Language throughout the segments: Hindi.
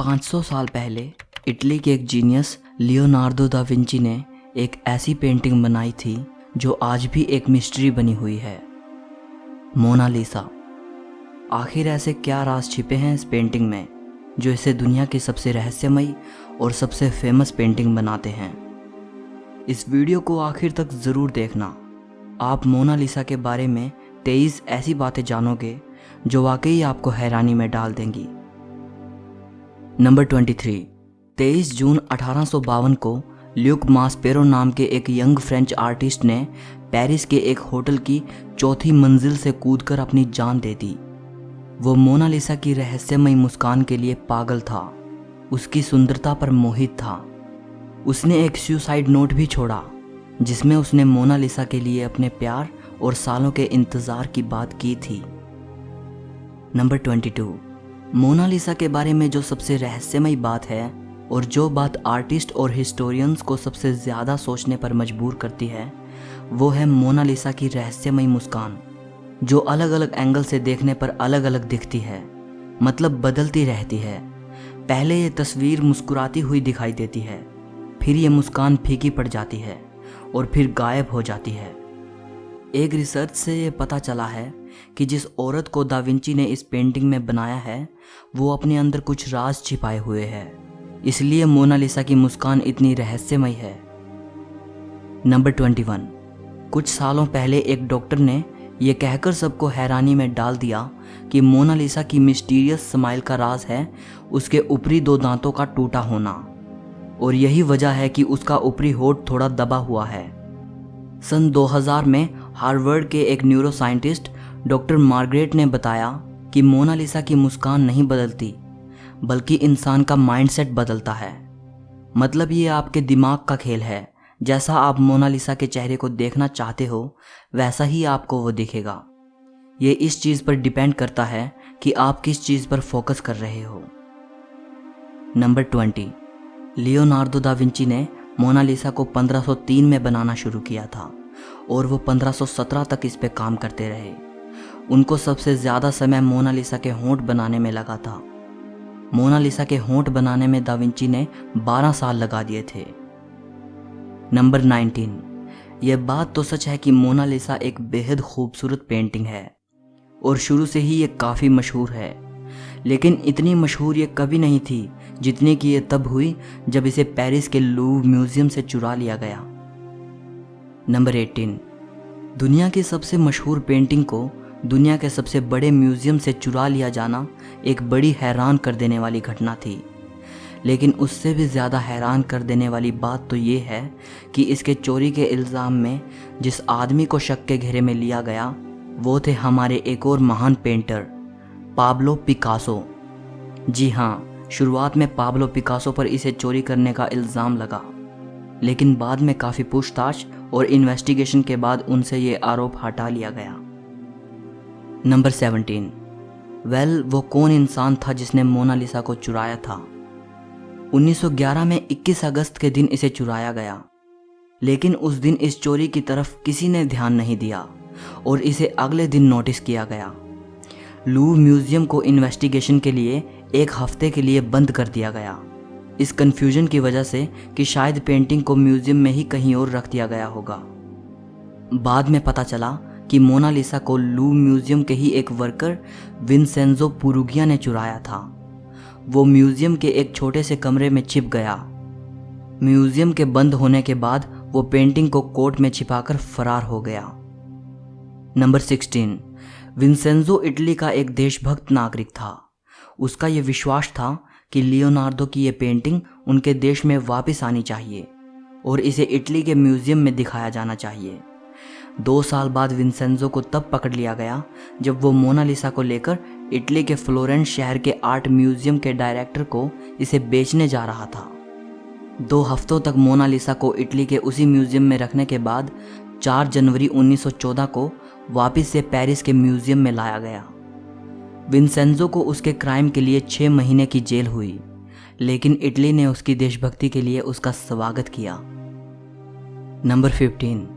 500 साल पहले इटली के एक जीनियस लियोनार्दो दा विंची ने एक ऐसी पेंटिंग बनाई थी जो आज भी एक मिस्ट्री बनी हुई है, मोनालिसा। आखिर ऐसे क्या राज छिपे हैं इस पेंटिंग में जो इसे दुनिया की सबसे रहस्यमयी और सबसे फेमस पेंटिंग बनाते हैं। इस वीडियो को आखिर तक ज़रूर देखना। आप मोनालिसा के बारे में 23 ऐसी बातें जानोगे जो वाकई आपको हैरानी में डाल देंगी। नंबर 23। 23 जून 1852 को ल्यूक मास्पेरो नाम के एक यंग फ्रेंच आर्टिस्ट ने पेरिस के एक होटल की चौथी मंजिल से कूदकर अपनी जान दे दी। वो मोनालिसा की रहस्यमयी मुस्कान के लिए पागल था, उसकी सुंदरता पर मोहित था। उसने एक सुसाइड नोट भी छोड़ा जिसमें उसने मोनालिसा के लिए अपने प्यार और सालों के इंतज़ार की बात की थी। नंबर 22। मोनालिसा के बारे में जो सबसे रहस्यमयी बात है और जो बात आर्टिस्ट और हिस्टोरियंस को सबसे ज़्यादा सोचने पर मजबूर करती है, वो है मोनालिसा की रहस्यमयी मुस्कान, जो अलग अलग एंगल से देखने पर अलग अलग दिखती है, मतलब बदलती रहती है। पहले ये तस्वीर मुस्कुराती हुई दिखाई देती है, फिर ये मुस्कान फीकी पड़ जाती है और फिर गायब हो जाती है। एक रिसर्च से ये पता चला है कि जिस औरत को दा विंची ने इस पेंटिंग में बनाया है वो अपने अंदर कुछ राज छिपाए हुए है, इसलिए मोनालिसा की मुस्कान इतनी रहस्यमयी है। नंबर 21। कुछ सालों पहले एक डॉक्टर ने यह कहकर सबको हैरानी में डाल दिया कि मोनालिसा की मिस्टीरियस स्माइल का राज है उसके ऊपरी 2 दांतों का टूटा होना, और यही वजह है कि उसका ऊपरी होंठ थोड़ा दबा हुआ है। सन 2000 में हार्वर्ड के एक न्यूरोसाइंटिस्ट डॉक्टर मार्गरेट ने बताया कि मोनालिसा की मुस्कान नहीं बदलती बल्कि इंसान का माइंडसेट बदलता है। मतलब ये आपके दिमाग का खेल है, जैसा आप मोनालिसा के चेहरे को देखना चाहते हो वैसा ही आपको वो दिखेगा। ये इस चीज़ पर डिपेंड करता है कि आप किस चीज़ पर फोकस कर रहे हो। नंबर 20। लियोनार्दो दा विंची ने मोनालिसा को 1503 में बनाना शुरू किया था और वो 1517 तक इस पे काम करते रहे। उनको सबसे ज़्यादा समय मोनालिसा के होंठ बनाने में लगा था। मोनालिसा के होंठ बनाने में दा विंची ने 12 साल लगा दिए थे। नंबर 19। यह बात तो सच है कि मोनालिसा एक बेहद खूबसूरत पेंटिंग है और शुरू से ही ये काफ़ी मशहूर है, लेकिन इतनी मशहूर ये कभी नहीं थी जितनी कि ये तब हुई जब इसे पेरिस के लूव्र म्यूजियम से चुरा लिया गया। नंबर 18। दुनिया की सबसे मशहूर पेंटिंग को दुनिया के सबसे बड़े म्यूजियम से चुरा लिया जाना एक बड़ी हैरान कर देने वाली घटना थी, लेकिन उससे भी ज़्यादा हैरान कर देने वाली बात तो ये है कि इसके चोरी के इल्ज़ाम में जिस आदमी को शक के घेरे में लिया गया वो थे हमारे एक और महान पेंटर पाब्लो पिकासो। जी हाँ, शुरुआत में पाब्लो पिकासो पर इसे चोरी करने का इल्ज़ाम लगा, लेकिन बाद में काफ़ी पूछताछ और इन्वेस्टिगेशन के बाद उनसे ये आरोप हटा लिया गया। नंबर 17। वो कौन इंसान था जिसने मोनालिसा को चुराया था? 1911 में 21 अगस्त के दिन इसे चुराया गया, लेकिन उस दिन इस चोरी की तरफ किसी ने ध्यान नहीं दिया और इसे अगले दिन नोटिस किया गया। लूव्र म्यूजियम को इन्वेस्टिगेशन के लिए 1 हफ्ते के लिए बंद कर दिया गया, इस कन्फ्यूजन की वजह से कि शायद पेंटिंग को म्यूजियम में ही कहीं और रख दिया गया होगा। बाद में पता चला कि मोनालिसा को लूव्र म्यूजियम के ही एक वर्कर विंसेंजो पुरुगिया ने चुराया था। वो म्यूजियम के एक छोटे से कमरे में छिप गया। म्यूजियम के बंद होने के बाद वो पेंटिंग को कोट में छिपाकर फरार हो गया। नंबर 16। विंसेंजो इटली का एक देशभक्त नागरिक था। उसका ये विश्वास था कि लियोनार्दो की ये पेंटिंग उनके देश में वापस आनी चाहिए और इसे इटली के म्यूजियम में दिखाया जाना चाहिए। 2 साल बाद विंसेंजो को तब पकड़ लिया गया जब वो मोनालिसा को लेकर इटली के फ्लोरेंस शहर के आर्ट म्यूजियम के डायरेक्टर को इसे बेचने जा रहा था। 2 हफ्तों तक मोनालिसा को इटली के उसी म्यूजियम में रखने के बाद 4 जनवरी 1914 को वापस से पेरिस के म्यूजियम में लाया गया। विंसेंजो को उसके क्राइम के लिए 6 महीने की जेल हुई, लेकिन इटली ने उसकी देशभक्ति के लिए उसका स्वागत किया। नंबर 15।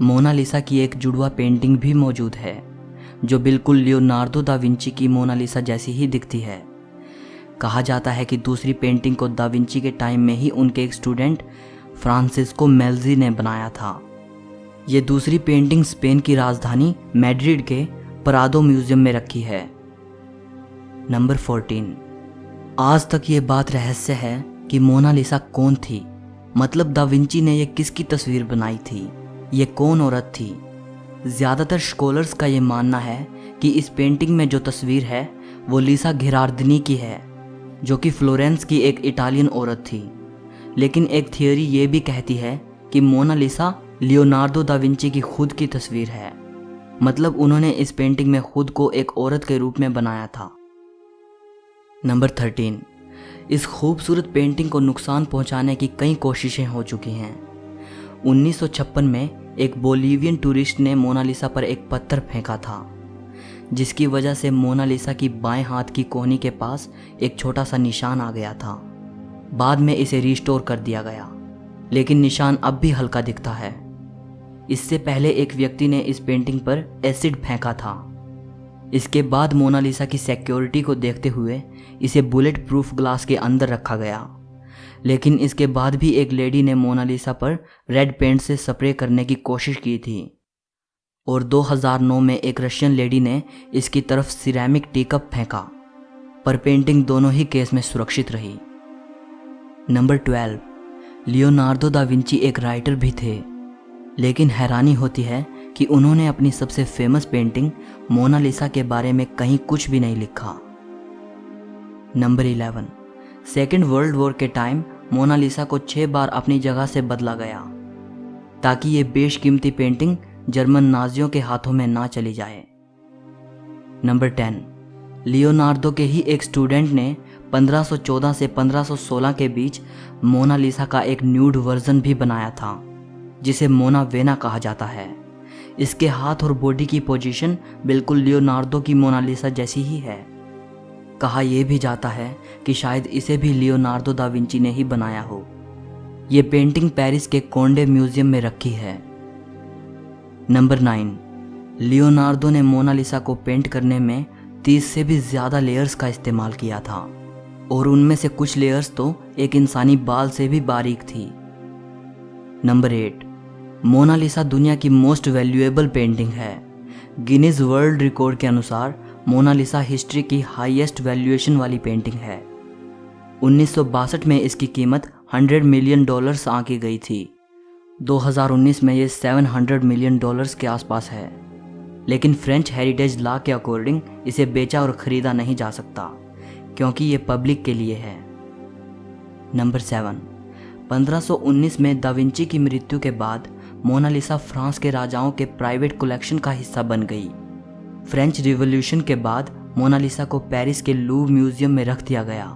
मोनालिसा की एक जुड़वा पेंटिंग भी मौजूद है जो बिल्कुल लियोनार्दो दा विंची की मोनालिसा जैसी ही दिखती है। कहा जाता है कि दूसरी पेंटिंग को दा विंची के टाइम में ही उनके एक स्टूडेंट फ्रांसिस्को मेल्जी ने बनाया था। ये दूसरी पेंटिंग स्पेन की राजधानी मैड्रिड के प्रादो म्यूजियम में रखी है। नंबर 14। आज तक ये बात रहस्य है कि मोनालिसा कौन थी, मतलब दा विंची ने ये किसकी तस्वीर बनाई थी, ये कौन औरत थी। ज़्यादातर स्कॉलर्स का ये मानना है कि इस पेंटिंग में जो तस्वीर है वो लीसा घिरार्दिनी की है, जो कि फ्लोरेंस की एक इटालियन औरत थी। लेकिन एक थियोरी ये भी कहती है कि मोनालिसा लियोनार्दो दा विंची की खुद की तस्वीर है, मतलब उन्होंने इस पेंटिंग में खुद को एक औरत के रूप में बनाया था। नंबर 13। इस खूबसूरत पेंटिंग को नुकसान पहुंचाने की कई कोशिशें हो चुकी हैं। 1956 में एक बोलीवियन टूरिस्ट ने मोनालिसा पर एक पत्थर फेंका था, जिसकी वजह से मोनालिसा की बाएं हाथ की कोहनी के पास एक छोटा सा निशान आ गया था। बाद में इसे रिस्टोर कर दिया गया, लेकिन निशान अब भी हल्का दिखता है। इससे पहले एक व्यक्ति ने इस पेंटिंग पर एसिड फेंका था। इसके बाद मोनालिसा की सिक्योरिटी को देखते हुए इसे बुलेट प्रूफ ग्लास के अंदर रखा गया, लेकिन इसके बाद भी एक लेडी ने मोनालिसा पर रेड पेंट से स्प्रे करने की कोशिश की थी, और 2009 में एक रशियन लेडी ने इसकी तरफ सिरेमिक टीकप फेंका, पर पेंटिंग दोनों ही केस में सुरक्षित रही। नंबर 12। लियोनार्दो दा विंची एक राइटर भी थे, लेकिन हैरानी होती है कि उन्होंने अपनी सबसे फेमस पेंटिंग मोनालिसा के बारे में कहीं कुछ भी नहीं लिखा। नंबर 11। सेकेंड वर्ल्ड वॉर के टाइम मोनालिसा को 6 बार अपनी जगह से बदला गया, ताकि ये बेशकीमती पेंटिंग जर्मन नाजियों के हाथों में ना चली जाए। नंबर 10। लियोनार्दो के ही एक स्टूडेंट ने 1514 से 1516 के बीच मोनालिसा का एक न्यूड वर्जन भी बनाया था, जिसे मोना वेना कहा जाता है। इसके हाथ और बॉडी की पोजीशन बिल्कुल लियोनार्दो की मोनालिसा जैसी ही है। कहा यह भी जाता है कि शायद इसे भी लियोनार्दो दा विंची ने ही बनाया हो। ये पेंटिंग पेरिस के कोंडे म्यूजियम में रखी है। नंबर 9। लियोनार्दो ने मोनालिसा को पेंट करने में 30 से भी ज़्यादा लेयर्स का इस्तेमाल किया था, और उनमें से कुछ लेयर्स तो एक इंसानी बाल से भी बारीक थी। नंबर 8। मोनालिसा दुनिया की मोस्ट वैल्यूएबल पेंटिंग है। गिनीज वर्ल्ड रिकॉर्ड के अनुसार मोनालिसा हिस्ट्री की हाईएस्ट वैल्यूएशन वाली पेंटिंग है। 1962 में इसकी कीमत $100 मिलियन आंकी गई थी। 2019 में ये $700 मिलियन के आसपास है, लेकिन फ्रेंच हेरिटेज लॉ के अकॉर्डिंग इसे बेचा और ख़रीदा नहीं जा सकता, क्योंकि ये पब्लिक के लिए है। नंबर 7। 1519 में दा विंची की मृत्यु के बाद मोनालिसा फ्रांस के राजाओं के प्राइवेट कलेक्शन का हिस्सा बन गई। फ्रेंच रिवॉल्यूशन के बाद मोनालिसा को पेरिस के लूव म्यूजियम में रख दिया गया।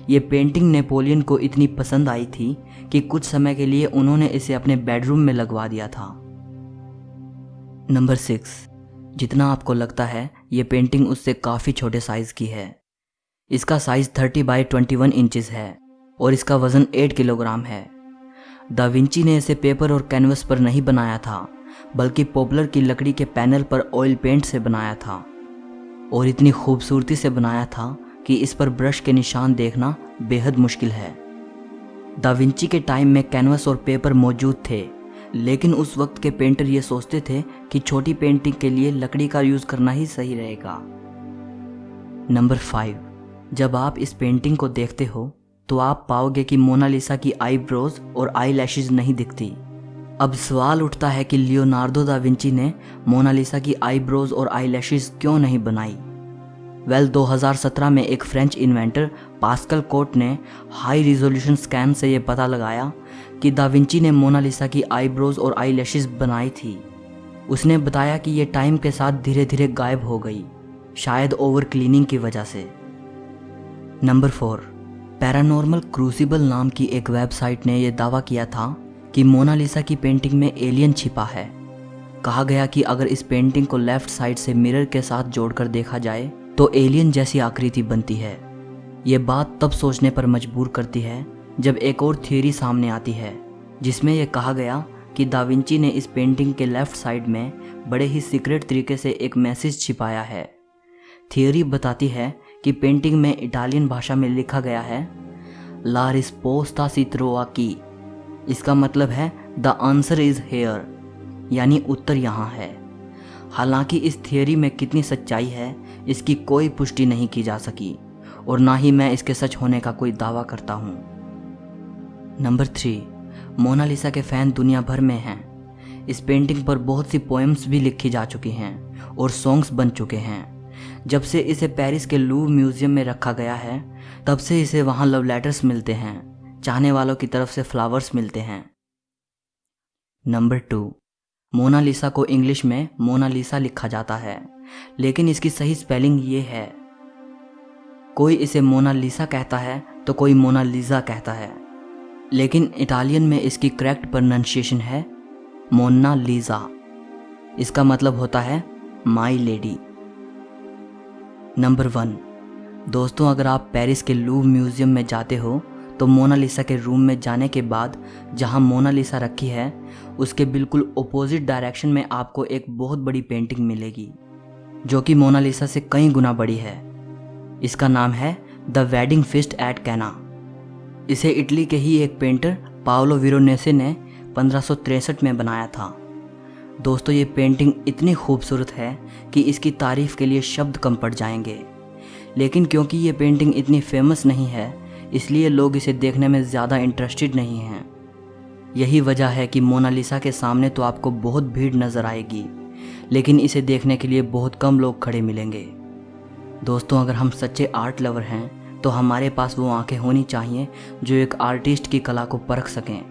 ये पेंटिंग नेपोलियन को इतनी पसंद आई थी कि कुछ समय के लिए उन्होंने इसे अपने बेडरूम में लगवा दिया था। नंबर 6। जितना आपको लगता है ये पेंटिंग उससे काफ़ी छोटे साइज़ की है। इसका साइज़ 30 बाई 21 इंचेस है और इसका वज़न 8 किलोग्राम है। दा विंची ने इसे पेपर और कैनवस पर नहीं बनाया था, बल्कि पॉपुलर की लकड़ी के पैनल पर ऑयल पेंट से बनाया था, और इतनी खूबसूरती से बनाया था कि इस पर ब्रश के निशान देखना बेहद मुश्किल है। दा विंची के टाइम में कैनवस और पेपर मौजूद थे, लेकिन उस वक्त के पेंटर ये सोचते थे कि छोटी पेंटिंग के लिए लकड़ी का यूज़ करना ही सही रहेगा। नंबर 5। जब आप इस पेंटिंग को देखते हो तो आप पाओगे कि मोनालिसा की आईब्रोज और आई लैशेज नहीं दिखती। अब सवाल उठता है कि लियोनार्दो दा विंची ने मोनालिसा की आईब्रोज और आई लैशेज क्यों नहीं बनाई। 2017 में एक फ्रेंच इन्वेंटर पास्कल कोट ने हाई रिजोल्यूशन स्कैन से ये पता लगाया कि दा विंची ने मोनालिसा की आईब्रोज और आई लैशेज बनाई थी। उसने बताया कि ये टाइम के साथ धीरे धीरे गायब हो गई, शायद ओवर क्लीनिंग की वजह से। नंबर 4। पैरानॉर्मल क्रूसिबल नाम की एक वेबसाइट ने यह दावा किया था कि मोनालिसा की पेंटिंग में एलियन छिपा है। कहा गया कि अगर इस पेंटिंग को लेफ्ट साइड से मिरर के साथ जोड़कर देखा जाए तो एलियन जैसी आकृति बनती है। ये बात तब सोचने पर मजबूर करती है जब एक और थ्योरी सामने आती है, जिसमें यह कहा गया कि दा विंची ने इस पेंटिंग के लेफ्ट साइड में बड़े ही सीक्रेट तरीके से एक मैसेज छिपाया है। थ्योरी बताती है कि पेंटिंग में इटालियन भाषा में लिखा गया है ला रिस्पोस्ता सी ट्रोवा की। इसका मतलब है द आंसर इज हेयर, यानी उत्तर यहाँ है। हालांकि इस थियोरी में कितनी सच्चाई है इसकी कोई पुष्टि नहीं की जा सकी और ना ही मैं इसके सच होने का कोई दावा करता हूँ। नंबर 3, मोनालिसा के फैन दुनिया भर में हैं। इस पेंटिंग पर बहुत सी पोएम्स भी लिखी जा चुकी हैं और सॉन्ग्स बन चुके हैं। जब से इसे पेरिस के लूव्र म्यूजियम में रखा गया है तब से इसे वहाँ लव लेटर्स मिलते हैं, चाहने वालों की तरफ से फ्लावर्स मिलते हैं। नंबर 2, मोनालिसा को इंग्लिश में मोनालिसा लिखा जाता है, लेकिन इसकी सही स्पेलिंग ये है। कोई इसे मोनालिसा कहता है तो कोई मोनालिसा कहता है, लेकिन इटालियन में इसकी करेक्ट प्रोनाउंसिएशन है मोनालिसा। इसका मतलब होता है माई लेडी। नंबर 1, दोस्तों अगर आप पेरिस के लूव्र म्यूजियम में जाते हो तो मोनालिसा के रूम में जाने के बाद जहां मोनालिसा रखी है उसके बिल्कुल ऑपोजिट डायरेक्शन में आपको एक बहुत बड़ी पेंटिंग मिलेगी जो कि मोनालिसा से कई गुना बड़ी है। इसका नाम है द वेडिंग फीस्ट एट कैना। इसे इटली के ही एक पेंटर पाओलो वेरोनेसे ने 1563 में बनाया था। दोस्तों ये पेंटिंग इतनी खूबसूरत है कि इसकी तारीफ के लिए शब्द कम पड़ जाएंगे, लेकिन क्योंकि ये पेंटिंग इतनी फेमस नहीं है इसलिए लोग इसे देखने में ज़्यादा इंटरेस्टेड नहीं हैं। यही वजह है कि मोनालिसा के सामने तो आपको बहुत भीड़ नज़र आएगी, लेकिन इसे देखने के लिए बहुत कम लोग खड़े मिलेंगे। दोस्तों अगर हम सच्चे आर्ट लवर हैं तो हमारे पास वो आंखें होनी चाहिए जो एक आर्टिस्ट की कला को परख सकें।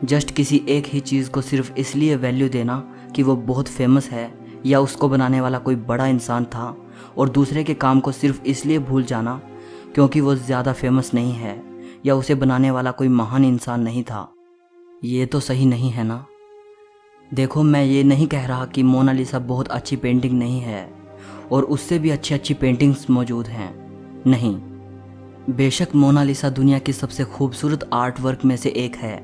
जस्ट किसी एक ही चीज़ को सिर्फ इसलिए वैल्यू देना कि वो बहुत फेमस है या उसको बनाने वाला कोई बड़ा इंसान था, और दूसरे के काम को सिर्फ इसलिए भूल जाना क्योंकि वो ज़्यादा फेमस नहीं है या उसे बनाने वाला कोई महान इंसान नहीं था, ये तो सही नहीं है ना। देखो मैं ये नहीं कह रहा कि मोनालिसा बहुत अच्छी पेंटिंग नहीं है और उससे भी अच्छी अच्छी पेंटिंग्स मौजूद हैं, नहीं। बेशक मोनालिसा दुनिया की सबसे खूबसूरत आर्ट वर्क में से एक है,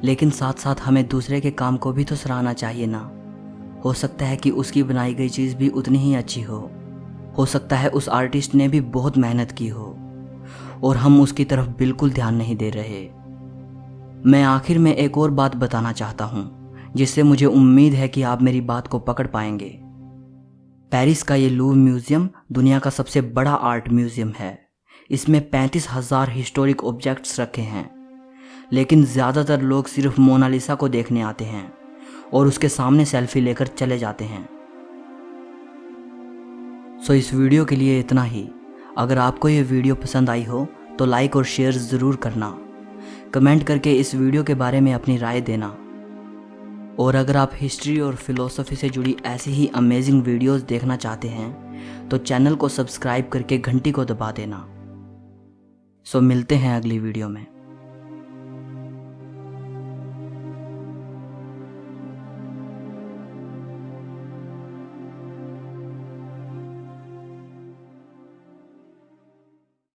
लेकिन साथ साथ हमें दूसरे के काम को भी तो सराहना चाहिए ना। हो सकता है कि उसकी बनाई गई चीज़ भी उतनी ही अच्छी हो सकता है उस आर्टिस्ट ने भी बहुत मेहनत की हो और हम उसकी तरफ बिल्कुल ध्यान नहीं दे रहे। मैं आखिर में एक और बात बताना चाहता हूँ जिससे मुझे उम्मीद है कि आप मेरी बात को पकड़ पाएंगे। पेरिस का ये लूव्र म्यूजियम दुनिया का सबसे बड़ा आर्ट म्यूजियम है। इसमें 35,000 हिस्टोरिक ऑब्जेक्ट्स रखे हैं, लेकिन ज़्यादातर लोग सिर्फ मोनालिसा को देखने आते हैं और उसके सामने सेल्फी लेकर चले जाते हैं। सो इस वीडियो के लिए इतना ही। अगर आपको ये वीडियो पसंद आई हो तो लाइक और शेयर ज़रूर करना, कमेंट करके इस वीडियो के बारे में अपनी राय देना, और अगर आप हिस्ट्री और फिलोसफी से जुड़ी ऐसी ही अमेजिंग वीडियोस देखना चाहते हैं तो चैनल को सब्सक्राइब करके घंटी को दबा देना। सो मिलते हैं अगली वीडियो में।